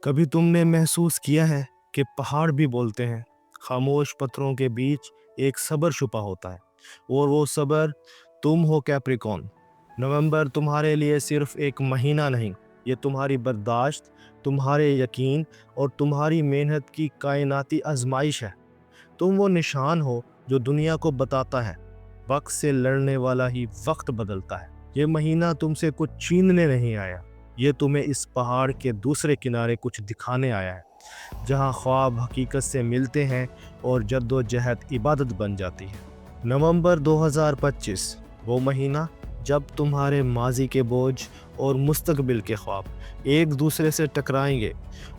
कभी तुमने महसूस किया है कि पहाड़ भी बोलते हैं? खामोश पत्थरों के बीच एक सब्र छुपा होता है, और वो सब्र तुम हो कैप्रिकॉर्न। नवंबर तुम्हारे लिए सिर्फ एक महीना नहीं, ये तुम्हारी बर्दाश्त, तुम्हारे यकीन और तुम्हारी मेहनत की कायनाती आजमाइश है। तुम वो निशान हो जो दुनिया को बताता है, वक्त से लड़ने वाला ही वक्त बदलता है। ये महीना तुमसे कुछ छीनने नहीं आया, ये तुम्हें इस पहाड़ के दूसरे किनारे कुछ दिखाने आया है, जहाँ ख्वाब हकीकत से मिलते हैं और जद्दोजहद इबादत बन जाती है। नवंबर 2025, वो महीना जब तुम्हारे माजी के बोझ और मुस्तकबिल के ख्वाब एक दूसरे से टकराएंगे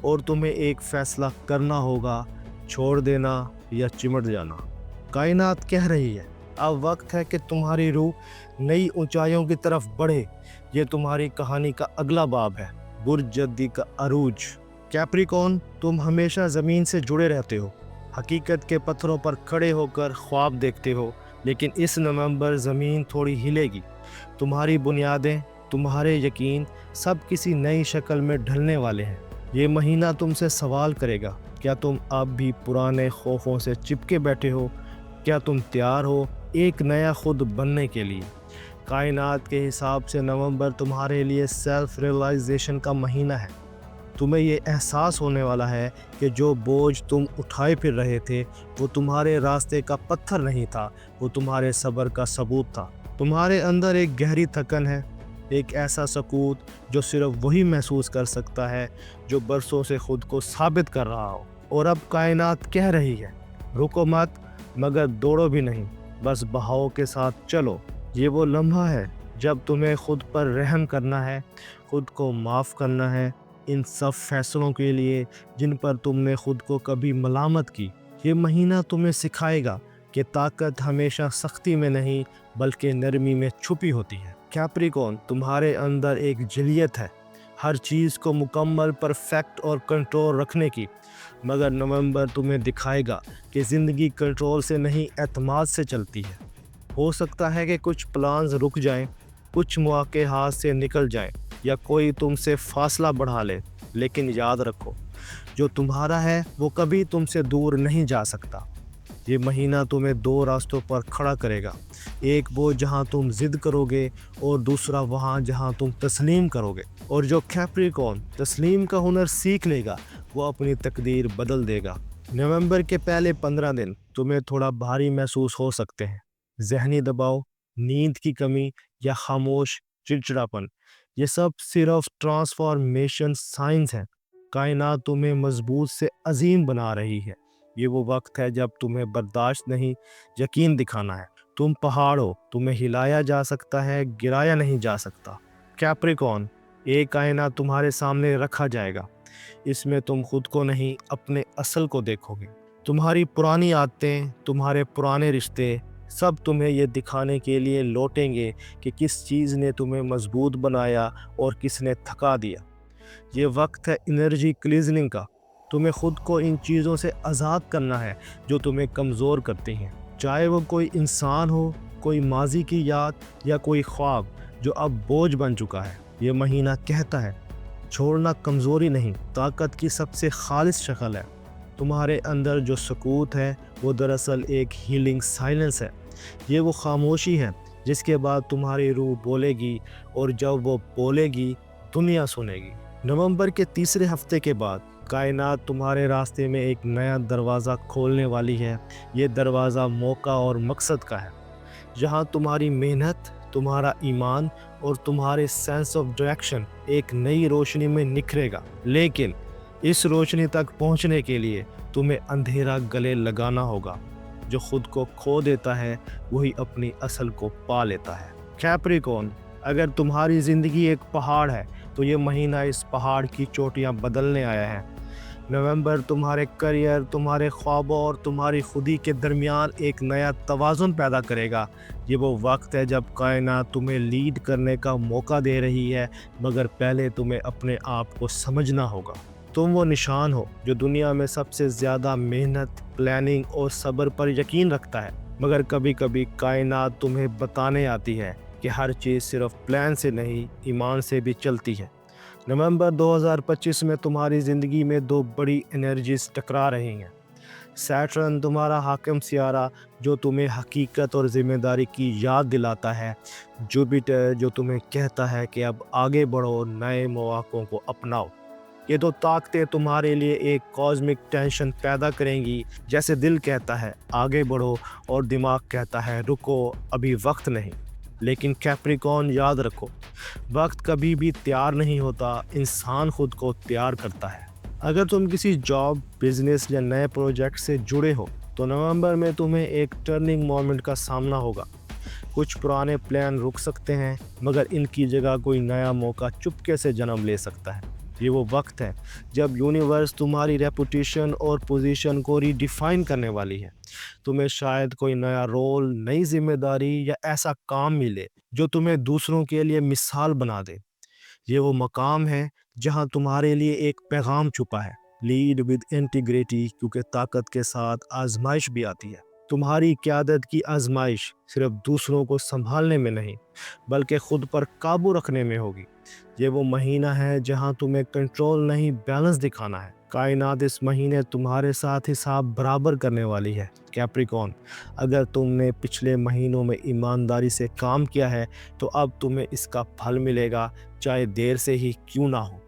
और तुम्हें एक फ़ैसला करना होगा, छोड़ देना या चिमट जाना। कायनात कह रही है, अब वक्त है कि तुम्हारी रूह नई ऊंचाइयों की तरफ बढ़े। ये तुम्हारी कहानी का अगला बाब है, बुर्ज जद्दी का अरूज। कैप्रिकॉर्न, तुम हमेशा ज़मीन से जुड़े रहते हो, हकीकत के पत्थरों पर खड़े होकर ख्वाब देखते हो, लेकिन इस नवंबर ज़मीन थोड़ी हिलेगी। तुम्हारी बुनियादें, तुम्हारे यकीन सब किसी नई शक्ल में ढलने वाले हैं। ये महीना तुमसे सवाल करेगा, क्या तुम अब भी पुराने खौफों से चिपके बैठे हो? क्या तुम तैयार हो एक नया खुद बनने के लिए? कायनात के हिसाब से नवंबर तुम्हारे लिए सेल्फ रियलाइजेशन का महीना है। तुम्हें ये एहसास होने वाला है कि जो बोझ तुम उठाए फिर रहे थे वो तुम्हारे रास्ते का पत्थर नहीं था, वो तुम्हारे सब्र का सबूत था। तुम्हारे अंदर एक गहरी थकन है, एक ऐसा सकूत जो सिर्फ वही महसूस कर सकता है जो बरसों से खुद को साबित कर रहा हो। और अब कायनात कह रही है, रुको मत, मगर दौड़ो भी नहीं, बस बहाव के साथ चलो। ये वो लम्हा है जब तुम्हें खुद पर रहम करना है, खुद को माफ़ करना है, इन सब फैसलों के लिए जिन पर तुमने खुद को कभी मलामत की। ये महीना तुम्हें सिखाएगा कि ताकत हमेशा सख्ती में नहीं बल्कि नरमी में छुपी होती है। कैप्रिकॉर्न, तुम्हारे अंदर एक जलियत है, हर चीज़ को मुकम्मल, परफेक्ट और कंट्रोल रखने की। मगर नवंबर तुम्हें दिखाएगा कि ज़िंदगी कंट्रोल से नहीं, एतमाद से चलती है। हो सकता है कि कुछ प्लान्स रुक जाएं, कुछ मौके हाथ से निकल जाएं, या कोई तुमसे फासला बढ़ा ले, लेकिन याद रखो, जो तुम्हारा है वो कभी तुमसे दूर नहीं जा सकता। ये महीना तुम्हें दो रास्तों पर खड़ा करेगा, एक वो जहां तुम जिद करोगे और दूसरा वहां जहां तुम तस्लीम करोगे। और जो कैप्रिकॉर्न तस्लीम का हुनर सीख लेगा वो अपनी तकदीर बदल देगा। नवंबर के पहले 15 दिन तुम्हें थोड़ा भारी महसूस हो सकते हैं, जहनी दबाव, नींद की कमी या खामोश चिड़चिड़ापन, ये सब सिर्फ ट्रांसफॉर्मेशन साइंस हैं। कायनात तुम्हें मजबूत से अजीम बना रही है। ये वो वक्त है जब तुम्हें बर्दाश्त नहीं, यकीन दिखाना है। तुम पहाड़ हो, तुम्हें हिलाया जा सकता है, गिराया नहीं जा सकता। कैप्रिकॉर्न, एक आईना तुम्हारे सामने रखा जाएगा, इसमें तुम खुद को नहीं, अपने असल को देखोगे। तुम्हारी पुरानी आदतें, तुम्हारे पुराने रिश्ते, सब तुम्हें ये दिखाने के लिए लौटेंगे कि किस चीज़ ने तुम्हें मजबूत बनाया और किसने थका दिया। ये वक्त है एनर्जी क्लीजनिंग का। तुम्हें खुद को इन चीज़ों से आज़ाद करना है जो तुम्हें कमज़ोर करती हैं, चाहे वो कोई इंसान हो, कोई माजी की याद या कोई ख्वाब जो अब बोझ बन चुका है। ये महीना कहता है, छोड़ना कमज़ोरी नहीं, ताकत की सबसे खालिस शक्ल है। तुम्हारे अंदर जो सकूत है वो दरअसल एक हीलिंग साइलेंस है। ये वो खामोशी है जिसके बाद तुम्हारी रूह बोलेगी, और जब वो बोलेगी दुनिया सुनेगी। नवंबर के तीसरे हफ्ते के बाद कायनात तुम्हारे रास्ते में एक नया दरवाज़ा खोलने वाली है। ये दरवाज़ा मौका और मकसद का है, जहाँ तुम्हारी मेहनत, तुम्हारा ईमान और तुम्हारे सेंस ऑफ डायरेक्शन एक नई रोशनी में निखरेगा। लेकिन इस रोशनी तक पहुँचने के लिए तुम्हें अंधेरा गले लगाना होगा। जो खुद को खो देता है वही अपनी असल को पा लेता है। कैप्रिकॉर्न, अगर तुम्हारी ज़िंदगी एक पहाड़ है तो ये महीना इस पहाड़ की चोटियाँ बदलने आया है। नवंबर तुम्हारे करियर, तुम्हारे ख्वाबों और तुम्हारी खुदी के दरमियान एक नया तवाज़ुन पैदा करेगा। ये वो वक्त है जब कायनात तुम्हें लीड करने का मौका दे रही है, मगर पहले तुम्हें अपने आप को समझना होगा। तुम वो निशान हो जो दुनिया में सबसे ज़्यादा मेहनत, प्लानिंग और सब्र पर यकीन रखता है, मगर कभी कभी कायनात तुम्हें बताने आती है कि हर चीज़ सिर्फ प्लान से नहीं, ईमान से भी चलती है। नवंबर 2025 में तुम्हारी ज़िंदगी में दो बड़ी एनर्जीज टकरा रही हैं। सैटर्न तुम्हारा हाकिम सियारा जो तुम्हें हकीकत और ज़िम्मेदारी की याद दिलाता है। जुपिटर जो तुम्हें कहता है कि अब आगे बढ़ो, नए मौक़ों को अपनाओ। ये दो ताकतें तुम्हारे लिए एक कॉस्मिक टेंशन पैदा करेंगी। जैसे दिल कहता है आगे बढ़ो और दिमाग कहता है रुको, अभी वक्त नहीं। लेकिन कैप्रिकॉर्न याद रखो, वक्त कभी भी तैयार नहीं होता, इंसान खुद को तैयार करता है। अगर तुम किसी जॉब, बिजनेस या नए प्रोजेक्ट से जुड़े हो तो नवंबर में तुम्हें एक टर्निंग मोमेंट का सामना होगा। कुछ पुराने प्लान रुक सकते हैं, मगर इनकी जगह कोई नया मौका चुपके से जन्म ले सकता है। ये वो वक्त है जब यूनिवर्स तुम्हारी रेपुटेशन और पोजीशन को रीडिफाइन करने वाली है। तुम्हें शायद कोई नया रोल, नई जिम्मेदारी या ऐसा काम मिले जो तुम्हें दूसरों के लिए मिसाल बना दे। ये वो मकाम है जहां तुम्हारे लिए एक पैगाम छुपा है, लीड विद इंटीग्रिटी, क्योंकि ताकत के साथ आजमाइश भी आती है। तुम्हारी क़यादत की आजमाइश सिर्फ दूसरों को संभालने में नहीं, बल्कि खुद पर काबू रखने में होगी। ये वो महीना है जहां तुम्हें कंट्रोल नहीं, बैलेंस दिखाना है। कायनात इस महीने तुम्हारे साथ हिसाब बराबर करने वाली है। कैप्रिकॉर्न, अगर तुमने पिछले महीनों में ईमानदारी से काम किया है तो अब तुम्हें इसका फल मिलेगा, चाहे देर से ही क्यों ना हो।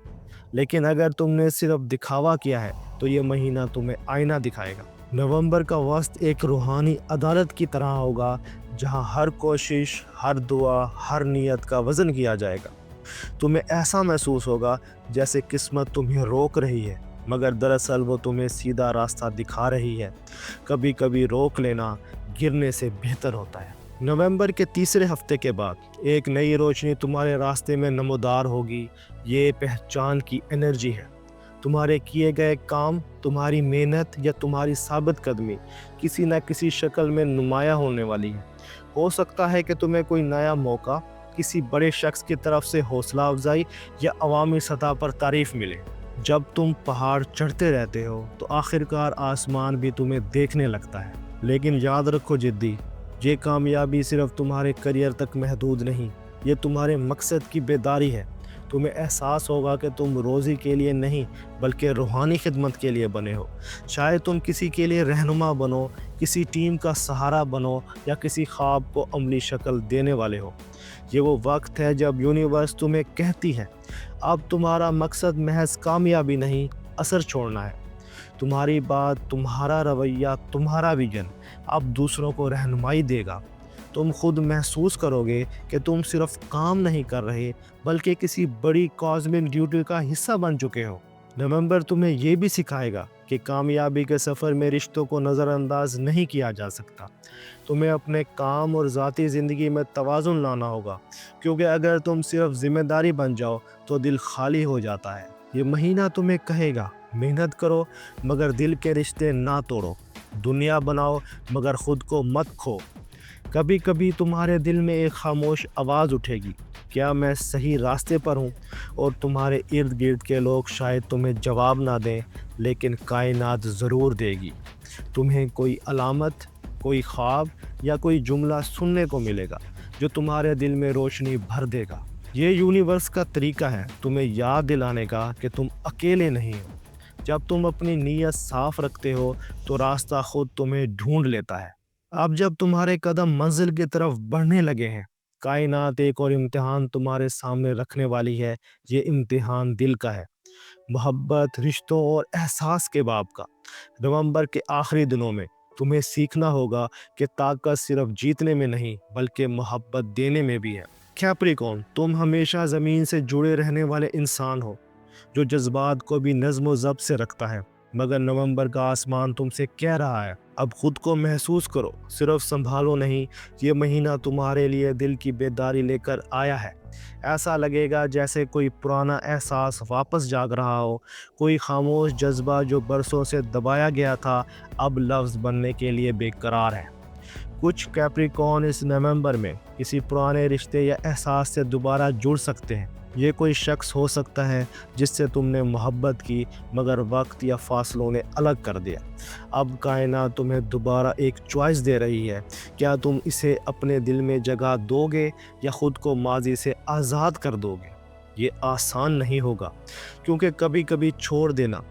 लेकिन अगर तुमने सिर्फ दिखावा किया है तो ये महीना तुम्हें आईना दिखाएगा। नवंबर का वक्त एक रूहानी अदालत की तरह होगा, जहां हर कोशिश, हर दुआ, हर नियत का वज़न किया जाएगा। तुम्हें ऐसा महसूस होगा जैसे किस्मत तुम्हें रोक रही है, मगर दरअसल वो तुम्हें सीधा रास्ता दिखा रही है। कभी कभी रोक लेना गिरने से बेहतर होता है। नवंबर के तीसरे हफ्ते के बाद एक नई रोशनी तुम्हारे रास्ते में नमोदार होगी। ये पहचान की एनर्जी है। तुम्हारे किए गए काम, तुम्हारी मेहनत या तुम्हारी साबित कदमी किसी न किसी शक्ल में नुमाया होने वाली है। हो सकता है कि तुम्हें कोई नया मौका, किसी बड़े शख्स की तरफ से हौसला अफजाई या अवामी सतह पर तारीफ मिले। जब तुम पहाड़ चढ़ते रहते हो तो आखिरकार आसमान भी तुम्हें देखने लगता है। लेकिन याद रखो जिद्दी, ये कामयाबी सिर्फ तुम्हारे करियर तक महदूद नहीं, ये तुम्हारे मकसद की बेदारी है। तुम्हें एहसास होगा कि तुम रोज़ी के लिए नहीं बल्कि रूहानी खिदमत के लिए बने हो। शायद तुम किसी के लिए रहनुमा बनो, किसी टीम का सहारा बनो या किसी ख्वाब को अमली शक्ल देने वाले हो। ये वो वक्त है जब यूनिवर्स तुम्हें कहती है अब तुम्हारा मकसद महज कामयाबी नहीं, असर छोड़ना है। तुम्हारी बात, तुम्हारा रवैया, तुम्हारा विजन अब दूसरों को रहनुमाई देगा। तुम खुद महसूस करोगे कि तुम सिर्फ काम नहीं कर रहे बल्कि किसी बड़ी कॉस्मिक ड्यूटी का हिस्सा बन चुके हो। नवंबर तुम्हें ये भी सिखाएगा कि कामयाबी के सफ़र में रिश्तों को नज़रअंदाज नहीं किया जा सकता। तुम्हें अपने काम और ज़ाती ज़िंदगी में तवाज़ुन लाना होगा, क्योंकि अगर तुम सिर्फ ज़िम्मेदारी बन जाओ तो दिल खाली हो जाता है। ये महीना तुम्हें कहेगा मेहनत करो मगर दिल के रिश्ते ना तोड़ो, दुनिया बनाओ मगर खुद को मत खो। कभी कभी तुम्हारे दिल में एक खामोश आवाज़ उठेगी, क्या मैं सही रास्ते पर हूँ? और तुम्हारे इर्द गिर्द के लोग शायद तुम्हें जवाब ना दें, लेकिन कायनात ज़रूर देगी। तुम्हें कोई अलामत, कोई ख्वाब या कोई जुमला सुनने को मिलेगा जो तुम्हारे दिल में रोशनी भर देगा। ये यूनिवर्स का तरीका है तुम्हें याद दिलाने का कि तुम अकेले नहीं हो। जब तुम अपनी नीयत साफ रखते हो तो रास्ता खुद तुम्हें ढूंढ लेता है। अब जब तुम्हारे कदम मंजिल की तरफ बढ़ने लगे हैं, कायनात एक और इम्तिहान तुम्हारे सामने रखने वाली है। ये इम्तिहान दिल का है, मोहब्बत, रिश्तों और एहसास के बाब का। नवंबर के आखिरी दिनों में तुम्हें सीखना होगा कि ताकत सिर्फ जीतने में नहीं बल्कि मोहब्बत देने में भी है। कैप्रिकॉर्न, तुम हमेशा ज़मीन से जुड़े रहने वाले इंसान हो जो जज्बात को भी नज़्म व ज़ब्त से रखता है, मगर नवंबर का आसमान तुमसे कह रहा है अब खुद को महसूस करो, सिर्फ संभालो नहीं। ये महीना तुम्हारे लिए दिल की बेदारी लेकर आया है। ऐसा लगेगा जैसे कोई पुराना एहसास वापस जाग रहा हो, कोई खामोश जज्बा जो बरसों से दबाया गया था अब लफ्ज़ बनने के लिए बेकरार है। कुछ कैप्रिकॉर्न इस नवंबर में किसी पुराने रिश्ते या एहसास से दोबारा जुड़ सकते हैं। ये कोई शख्स हो सकता है जिससे तुमने मोहब्बत की मगर वक्त या फासलों ने अलग कर दिया। अब कायनात तुम्हें दोबारा एक चॉइस दे रही है, क्या तुम इसे अपने दिल में जगह दोगे या ख़ुद को माजी से आज़ाद कर दोगे। ये आसान नहीं होगा, क्योंकि कभी कभी छोड़ देना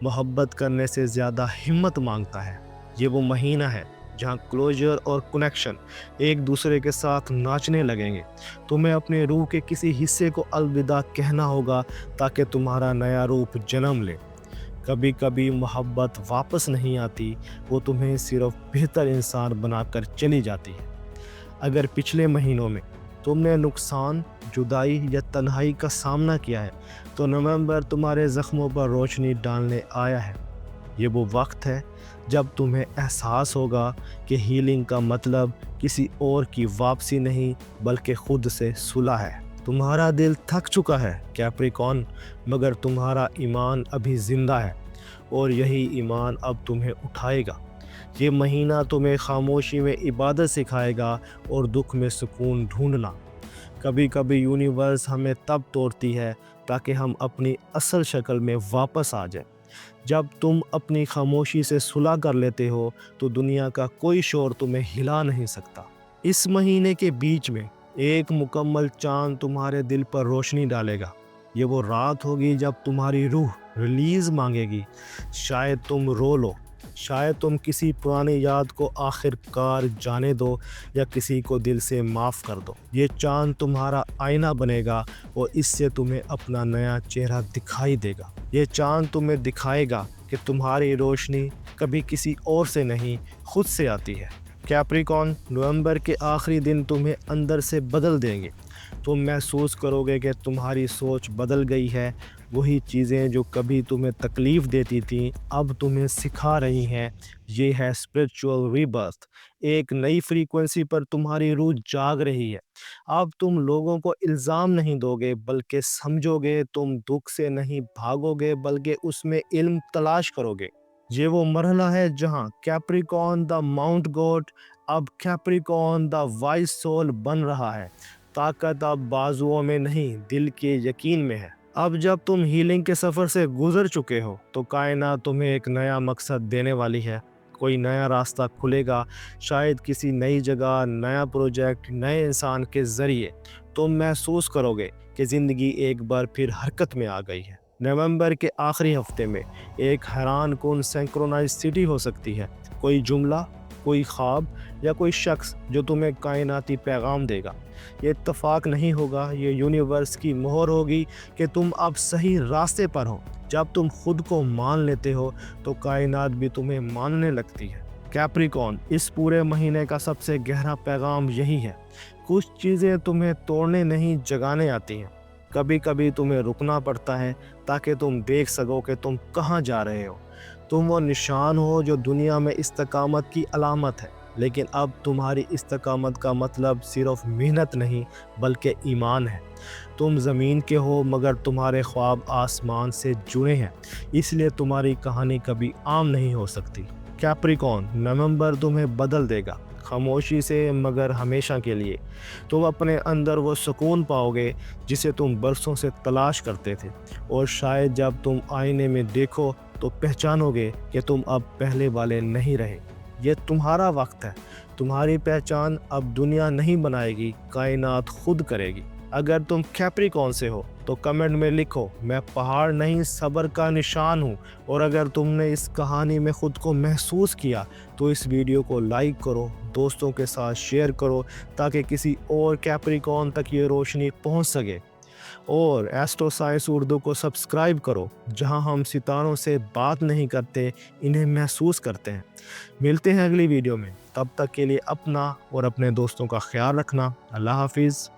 मोहब्बत करने से ज़्यादा हिम्मत मांगता है। ये वो महीना है जहाँ क्लोजर और कनेक्शन एक दूसरे के साथ नाचने लगेंगे। तुम्हें अपने रूह के किसी हिस्से को अलविदा कहना होगा ताकि तुम्हारा नया रूप जन्म ले। कभी कभी मोहब्बत वापस नहीं आती, वो तुम्हें सिर्फ बेहतर इंसान बनाकर चली जाती है। अगर पिछले महीनों में तुमने नुकसान, जुदाई या तन्हाई का सामना किया है, तो नवंबर तुम्हारे ज़ख्मों पर रोशनी डालने आया है। ये वो वक्त है जब तुम्हें एहसास होगा कि हीलिंग का मतलब किसी और की वापसी नहीं बल्कि खुद से सुलह है। तुम्हारा दिल थक चुका है कैप्रिकॉर्न, मगर तुम्हारा ईमान अभी ज़िंदा है और यही ईमान अब तुम्हें उठाएगा। ये महीना तुम्हें खामोशी में इबादत सिखाएगा और दुख में सुकून ढूंढना। कभी कभी यूनिवर्स हमें तब तोड़ती है ताकि हम अपनी असल शक्ल में वापस आ जाएं। जब तुम अपनी खामोशी से सुलह कर लेते हो तो दुनिया का कोई शोर तुम्हें हिला नहीं सकता। इस महीने के बीच में एक मुकम्मल चांद तुम्हारे दिल पर रोशनी डालेगा। ये वो रात होगी जब तुम्हारी रूह रिलीज़ मांगेगी। शायद तुम रो लो, शायद तुम किसी पुरानी याद को आखिरकार जाने दो, या किसी को दिल से माफ़ कर दो। ये चांद तुम्हारा आईना बनेगा और इससे तुम्हें अपना नया चेहरा दिखाई देगा। ये चांद तुम्हें दिखाएगा कि तुम्हारी रोशनी कभी किसी और से नहीं, खुद से आती है। कैप्रिकॉर्न, नवंबर के आखिरी दिन तुम्हें अंदर से बदल देंगे। तुम महसूस करोगे कि तुम्हारी सोच बदल गई है। वही चीज़ें जो कभी तुम्हें तकलीफ़ देती थीं अब तुम्हें सिखा रही हैं। ये है स्पिरिचुअल रीबर्थ। एक नई फ्रीक्वेंसी पर तुम्हारी रूह जाग रही है। अब तुम लोगों को इल्ज़ाम नहीं दोगे बल्कि समझोगे। तुम दुख से नहीं भागोगे बल्कि उसमें इल्म तलाश करोगे। ये वो मरहला है जहाँ कैप्रिकॉर्न द माउंट गॉड अब कैप्रिकॉर्न द वाइज सोल बन रहा है। ताकत अब बाजुओं में नहीं, दिल के यकीन में है। अब जब तुम हीलिंग के सफ़र से गुजर चुके हो तो कायनात तुम्हें एक नया मकसद देने वाली है। कोई नया रास्ता खुलेगा, शायद किसी नई जगह, नया प्रोजेक्ट, नए इंसान के ज़रिए। तुम महसूस करोगे कि ज़िंदगी एक बार फिर हरकत में आ गई है। नवंबर के आखिरी हफ्ते में एक हैरान कुन सिंक्रोनाइसिटी हो सकती है। कोई जुमला, कोई ख्वाब या कोई शख्स जो तुम्हें कायनाती पैगाम देगा। ये इत्तफाक नहीं होगा, ये यूनिवर्स की मोहर होगी कि तुम अब सही रास्ते पर हो। जब तुम खुद को मान लेते हो तो कायनात भी तुम्हें मानने लगती है। कैप्रिकॉर्न, इस पूरे महीने का सबसे गहरा पैगाम यही है। कुछ चीज़ें तुम्हें तोड़ने नहीं, जगाने आती हैं। कभी कभी तुम्हें रुकना पड़ता है ताकि तुम देख सको कि तुम कहाँ जा रहे हो। तुम वो निशान हो जो दुनिया में इस्तकामत की अलामत है, लेकिन अब तुम्हारी इस्तकामत का मतलब सिर्फ मेहनत नहीं बल्कि ईमान है। तुम ज़मीन के हो मगर तुम्हारे ख्वाब आसमान से जुड़े हैं, इसलिए तुम्हारी कहानी कभी आम नहीं हो सकती। कैप्रिकॉर्न, नवंबर तुम्हें बदल देगा, खामोशी से मगर हमेशा के लिए। तुम अपने अंदर वो सुकून पाओगे जिसे तुम बरसों से तलाश करते थे, और शायद जब तुम आईने में देखो तो पहचानोगे कि तुम अब पहले वाले नहीं रहे। ये तुम्हारा वक्त है। तुम्हारी पहचान अब दुनिया नहीं बनाएगी, कायनात खुद करेगी। अगर तुम कैप्रिकॉर्न से हो तो कमेंट में लिखो, मैं पहाड़ नहीं सब्र का निशान हूँ। और अगर तुमने इस कहानी में ख़ुद को महसूस किया तो इस वीडियो को लाइक करो, दोस्तों के साथ शेयर करो ताकि किसी और कैप्रिकॉर्न तक ये रोशनी पहुँच सके। और एस्ट्रो साइंस उर्दू को सब्सक्राइब करो, जहां हम सितारों से बात नहीं करते, इन्हें महसूस करते हैं। मिलते हैं अगली वीडियो में, तब तक के लिए अपना और अपने दोस्तों का ख्याल रखना। अल्लाह हाफिज़।